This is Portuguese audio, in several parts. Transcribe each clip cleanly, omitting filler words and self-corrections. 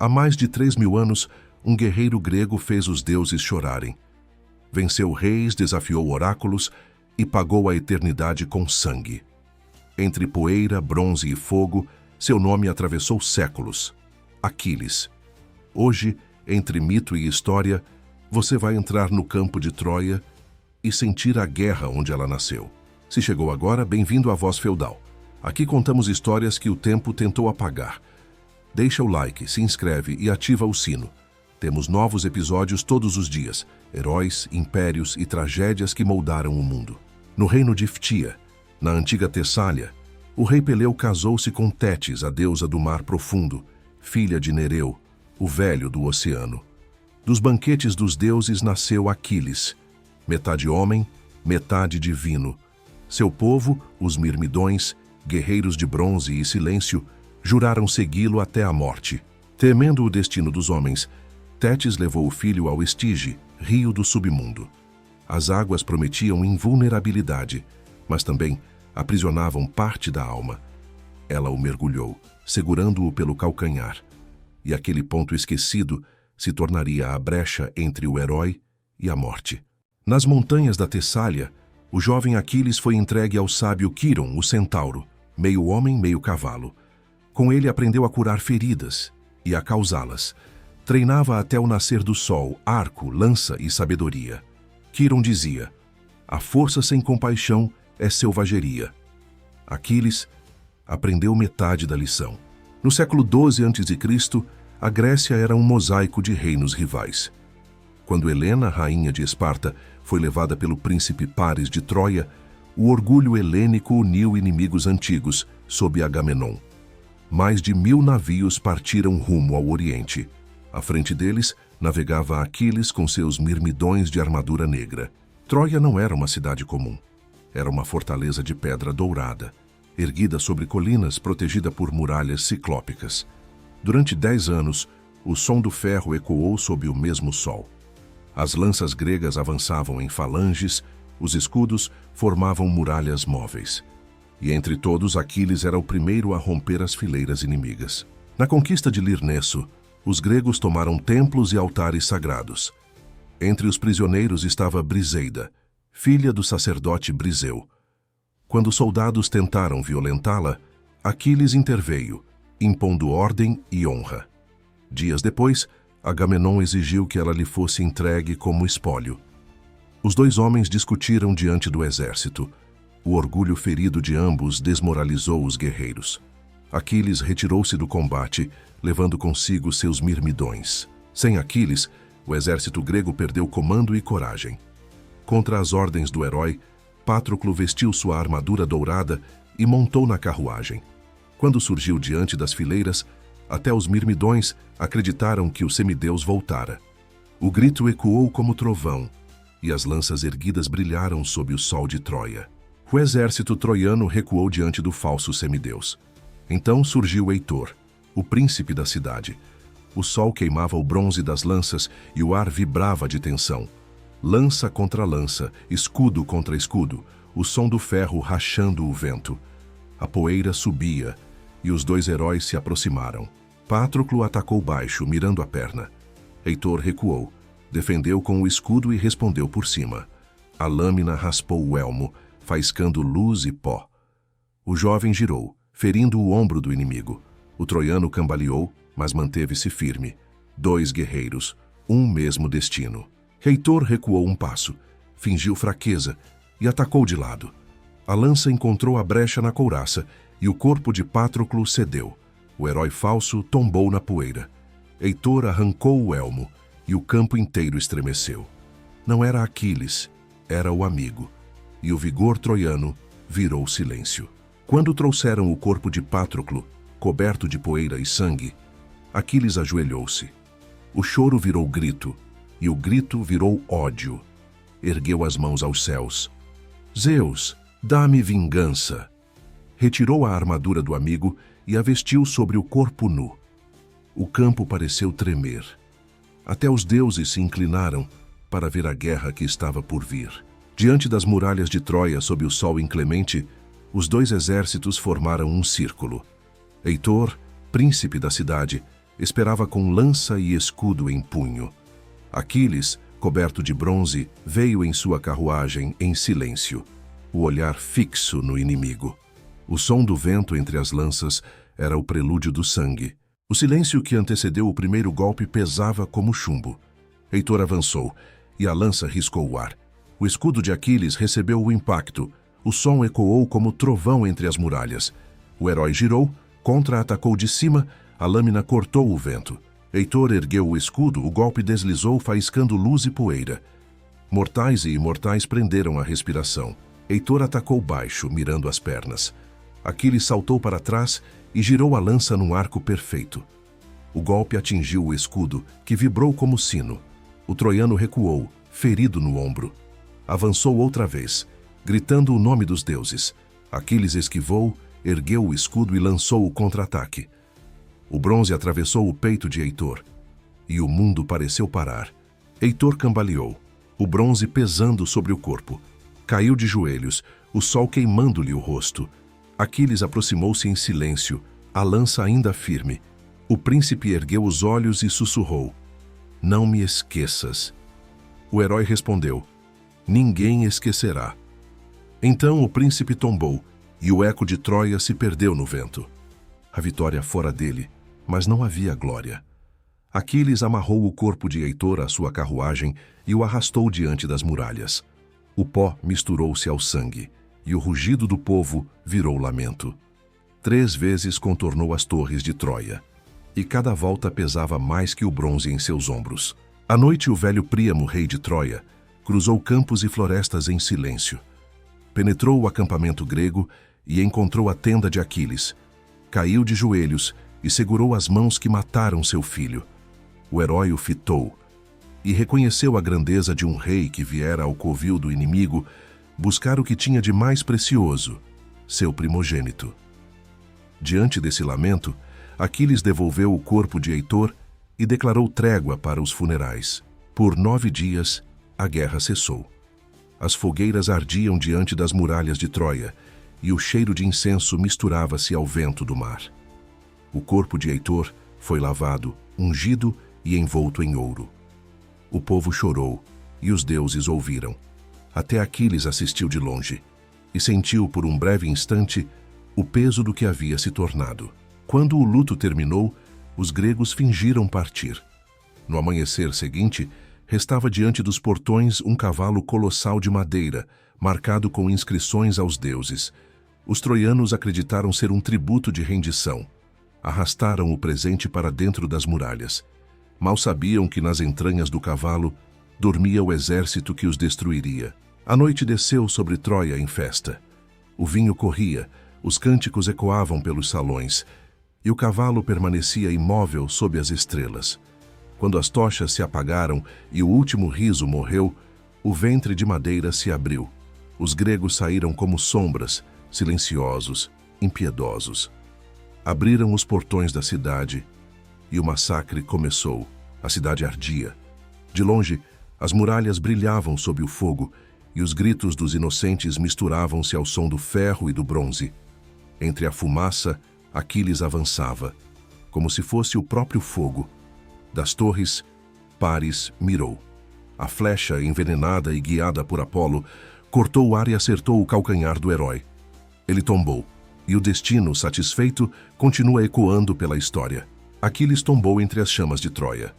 Há mais de 3.000 anos, um guerreiro grego fez os deuses chorarem. Venceu reis, desafiou oráculos e pagou a eternidade com sangue. Entre poeira, bronze e fogo, seu nome atravessou séculos. Aquiles. Hoje, entre mito e história, você vai entrar no campo de Troia e sentir a guerra onde ela nasceu. Se chegou agora, bem-vindo à Voz Feudal. Aqui contamos histórias que o tempo tentou apagar. Deixa o like, se inscreve e ativa o sino. Temos novos episódios todos os dias. Heróis, impérios e tragédias que moldaram o mundo. No reino de Ftia, na antiga Tessália, o rei Peleu casou-se com Tétis, a deusa do mar profundo, filha de Nereu, o velho do oceano. Dos banquetes dos deuses nasceu Aquiles, metade homem, metade divino. Seu povo, os Mirmidões, guerreiros de bronze e silêncio, juraram segui-lo até a morte. Temendo o destino dos homens, Tétis levou o filho ao Estige, rio do submundo. As águas prometiam invulnerabilidade, mas também aprisionavam parte da alma. Ela o mergulhou, segurando-o pelo calcanhar, e aquele ponto esquecido se tornaria a brecha entre o herói e a morte. Nas montanhas da Tessália, o jovem Aquiles foi entregue ao sábio Quiron, o centauro, meio homem, meio cavalo. Com ele aprendeu a curar feridas e a causá-las. Treinava até o nascer do sol, arco, lança e sabedoria. Quiron dizia: a força sem compaixão é selvageria. Aquiles aprendeu metade da lição. No século XII a.C., a Grécia era um mosaico de reinos rivais. Quando Helena, rainha de Esparta, foi levada pelo príncipe Paris de Troia, o orgulho helênico uniu inimigos antigos sob Agamenon. Mais de 1.000 navios partiram rumo ao Oriente. À frente deles, navegava Aquiles com seus mirmidões de armadura negra. Troia não era uma cidade comum. Era uma fortaleza de pedra dourada, erguida sobre colinas, protegida por muralhas ciclópicas. Durante 10 anos, o som do ferro ecoou sob o mesmo sol. As lanças gregas avançavam em falanges, os escudos formavam muralhas móveis. E entre todos, Aquiles era o primeiro a romper as fileiras inimigas. Na conquista de Lirnesso, os gregos tomaram templos e altares sagrados. Entre os prisioneiros estava Briseida, filha do sacerdote Briseu. Quando os soldados tentaram violentá-la, Aquiles interveio, impondo ordem e honra. Dias depois, Agamenon exigiu que ela lhe fosse entregue como espólio. Os dois homens discutiram diante do exército. O orgulho ferido de ambos desmoralizou os guerreiros. Aquiles retirou-se do combate, levando consigo seus mirmidões. Sem Aquiles, o exército grego perdeu comando e coragem. Contra as ordens do herói, Patroclo vestiu sua armadura dourada e montou na carruagem. Quando surgiu diante das fileiras, até os mirmidões acreditaram que o semideus voltara. O grito ecoou como trovão, e as lanças erguidas brilharam sob o sol de Troia. O exército troiano recuou diante do falso semideus. Então surgiu Heitor, o príncipe da cidade. O sol queimava o bronze das lanças e o ar vibrava de tensão. Lança contra lança, escudo contra escudo, o som do ferro rachando o vento. A poeira subia, e os dois heróis se aproximaram. Patroclo atacou baixo, mirando a perna. Heitor recuou, defendeu com o escudo e respondeu por cima. A lâmina raspou o elmo, faiscando luz e pó. O jovem girou, ferindo o ombro do inimigo. O troiano cambaleou, mas manteve-se firme. Dois guerreiros, um mesmo destino. Heitor recuou um passo, fingiu fraqueza e atacou de lado. A lança encontrou a brecha na couraça e o corpo de Patroclo cedeu. O herói falso tombou na poeira. Heitor arrancou o elmo e o campo inteiro estremeceu. Não era Aquiles, era o amigo. E o vigor troiano virou silêncio. Quando trouxeram o corpo de Patroclo, coberto de poeira e sangue, Aquiles ajoelhou-se. O choro virou grito, e o grito virou ódio. Ergueu as mãos aos céus. Zeus, dá-me vingança! Retirou a armadura do amigo e a vestiu sobre o corpo nu. O campo pareceu tremer. Até os deuses se inclinaram para ver a guerra que estava por vir. Diante das muralhas de Troia, sob o sol inclemente, os dois exércitos formaram um círculo. Heitor, príncipe da cidade, esperava com lança e escudo em punho. Aquiles, coberto de bronze, veio em sua carruagem em silêncio, o olhar fixo no inimigo. O som do vento entre as lanças era o prelúdio do sangue. O silêncio que antecedeu o primeiro golpe pesava como chumbo. Heitor avançou, e a lança riscou o ar. O escudo de Aquiles recebeu o impacto. O som ecoou como trovão entre as muralhas. O herói girou, contra-atacou de cima, a lâmina cortou o vento. Heitor ergueu o escudo, o golpe deslizou, faiscando luz e poeira. Mortais e imortais prenderam a respiração. Heitor atacou baixo, mirando as pernas. Aquiles saltou para trás e girou a lança num arco perfeito. O golpe atingiu o escudo, que vibrou como sino. O troiano recuou, ferido no ombro. Avançou outra vez, gritando o nome dos deuses. Aquiles esquivou, ergueu o escudo e lançou o contra-ataque. O bronze atravessou o peito de Heitor, e o mundo pareceu parar. Heitor cambaleou, o bronze pesando sobre o corpo. Caiu de joelhos, o sol queimando-lhe o rosto. Aquiles aproximou-se em silêncio, a lança ainda firme. O príncipe ergueu os olhos e sussurrou: "Não me esqueças." O herói respondeu: "Ninguém esquecerá." Então o príncipe tombou, e o eco de Troia se perdeu no vento. A vitória fora dele, mas não havia glória. Aquiles amarrou o corpo de Heitor à sua carruagem e o arrastou diante das muralhas. O pó misturou-se ao sangue, e o rugido do povo virou lamento. 3 vezes contornou as torres de Troia, e cada volta pesava mais que o bronze em seus ombros. À noite o velho Príamo, rei de Troia, cruzou campos e florestas em silêncio. Penetrou o acampamento grego e encontrou a tenda de Aquiles. Caiu de joelhos e segurou as mãos que mataram seu filho. O herói o fitou e reconheceu a grandeza de um rei que viera ao covil do inimigo buscar o que tinha de mais precioso, seu primogênito. Diante desse lamento, Aquiles devolveu o corpo de Heitor e declarou trégua para os funerais. Por 9 dias, a guerra cessou. As fogueiras ardiam diante das muralhas de Troia, e o cheiro de incenso misturava-se ao vento do mar. O corpo de Heitor foi lavado, ungido e envolto em ouro. O povo chorou, e os deuses ouviram. Até Aquiles assistiu de longe, e sentiu por um breve instante o peso do que havia se tornado. Quando o luto terminou, os gregos fingiram partir. No amanhecer seguinte, restava diante dos portões um cavalo colossal de madeira, marcado com inscrições aos deuses. Os troianos acreditaram ser um tributo de rendição. Arrastaram o presente para dentro das muralhas. Mal sabiam que nas entranhas do cavalo dormia o exército que os destruiria. A noite desceu sobre Troia em festa. O vinho corria, os cânticos ecoavam pelos salões, e o cavalo permanecia imóvel sob as estrelas. Quando as tochas se apagaram e o último riso morreu, o ventre de madeira se abriu. Os gregos saíram como sombras, silenciosos, impiedosos. Abriram os portões da cidade e o massacre começou. A cidade ardia. De longe, as muralhas brilhavam sob o fogo e os gritos dos inocentes misturavam-se ao som do ferro e do bronze. Entre a fumaça, Aquiles avançava, como se fosse o próprio fogo. Das torres, Paris mirou. A flecha, envenenada e guiada por Apolo, cortou o ar e acertou o calcanhar do herói. Ele tombou, e o destino, satisfeito, continua ecoando pela história. Aquiles tombou entre as chamas de Troia.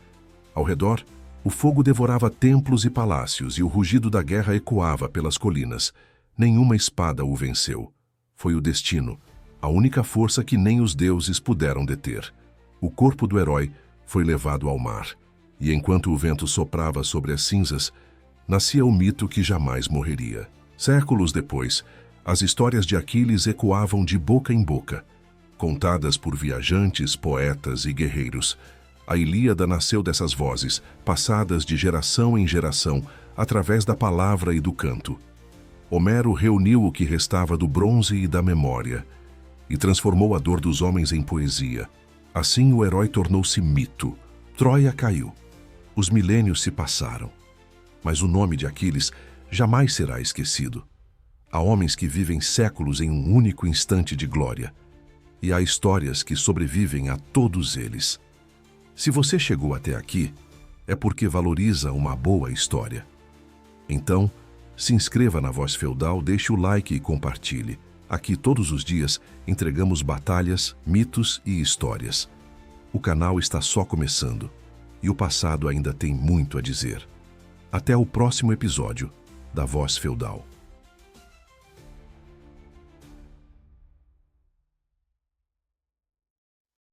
Ao redor, o fogo devorava templos e palácios, e o rugido da guerra ecoava pelas colinas. Nenhuma espada o venceu. Foi o destino, a única força que nem os deuses puderam deter. O corpo do herói foi levado ao mar, e enquanto o vento soprava sobre as cinzas, nascia o mito que jamais morreria. Séculos depois, as histórias de Aquiles ecoavam de boca em boca, contadas por viajantes, poetas e guerreiros. A Ilíada nasceu dessas vozes, passadas de geração em geração, através da palavra e do canto. Homero reuniu o que restava do bronze e da memória, e transformou a dor dos homens em poesia. Assim o herói tornou-se mito. Troia caiu. Os milênios se passaram. Mas o nome de Aquiles jamais será esquecido. Há homens que vivem séculos em um único instante de glória, e há histórias que sobrevivem a todos eles. Se você chegou até aqui, é porque valoriza uma boa história. Então, se inscreva na Voz Feudal, deixe o like e compartilhe. Aqui todos os dias entregamos batalhas, mitos e histórias. O canal está só começando e o passado ainda tem muito a dizer. Até o próximo episódio da Voz Feudal.